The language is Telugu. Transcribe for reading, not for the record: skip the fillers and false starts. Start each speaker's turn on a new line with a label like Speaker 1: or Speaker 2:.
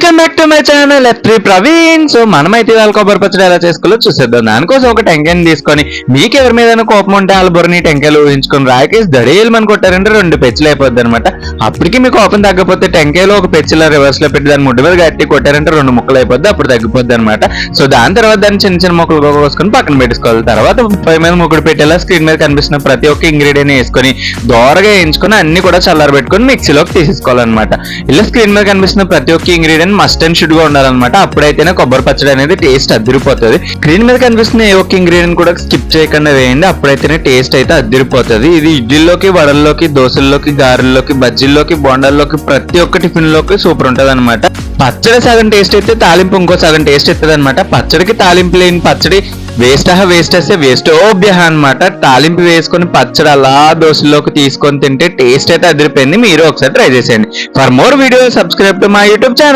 Speaker 1: Welcome back to my channel ఎఫ్రీ ప్రవీణ్. సో మనమైతే వాళ్ళ కొబ్బరి పచ్చడి ఎలా చేసుకోవాలో చూసేద్దాం. దానికోసం ఒక టెంకాయని తీసుకొని మీకు ఎవరి మీద కోపం ఉంటే వాళ్ళ బుర్రని టెంకాయలు ఊహించుకొని రాకేసి దడేలు మన కొట్టారంటే 2 పెచ్చులు అయిపోద్ది అనమాట. అప్పటికి మీకు కోపం తగ్గపోతే టెంకాయలో ఒక పెచ్చుల రివర్స్ లో పెట్టి దాని ముడ్డు మీద గట్టి కొట్టారంటే 2 ముక్కలు అయిపోద్ది, అప్పుడు తగ్గిపోద్ది అనమాట. సో దాని తర్వాత దాన్ని చిన్న చిన్న ముక్కలు కోసుకొని పక్కన పెట్టుకోవాలి. తర్వాత పై మీద ముగ్గురు పెట్టేలా స్క్రీన్ మీద కనిపిస్తున్న ప్రతి ఒక్క ఇంగ్రీడియంట్ వేసుకొని దోరగా వేయించుకొని అన్ని కూడా చల్లారబెట్టుకొని మిక్సీలోకి తీసేసుకోవాలన్నమాట. ఇలా స్క్రీన్ మీద కనిపిస్తున్న ప్రతి ఒక్క ఇంగ్రీడియంట్ మస్ట్ అండ్ షుడ్ గా ఉండాలన్నమాట. అప్పుడైతేనే కొబ్బరి పచ్చడి అనేది టేస్ట్ అదిరిపోతుంది. స్క్రీన్ మీద కనిపిస్తున్న ఏ ఒక్క ఇంగ్రీడియంట్ కూడా స్కిప్ చేయకుండా వేయండి, అప్పుడైతేనే టేస్ట్ అయితే అదిరిపోతుంది. ఇది ఇడ్లీలోకి, వడల్లోకి, దోశల్లోకి, గారెల్లోకి, బజ్జీల్లోకి, బోండాల్లోకి, ప్రతి ఒక్క టిఫిన్ లోకి సూపర్ ఉంటది అనమాట. పచ్చడి సగం టేస్ట్ అయితే తాలింపు ఇంకో సగం టేస్ట్ ఇస్తుంది అనమాట. పచ్చడికి తాలింపు లేని పచ్చడి వేస్ట్ వేస్టోభ్య అనమాట. తాలింపు వేసుకొని పచ్చడి అలా దోశల్లోకి తీసుకొని తింటే టేస్ట్ అయితే అదిరిపోయింది. మీరు ఒకసారి ట్రై చేసేయండి. For more video subscribe to my YouTube channel.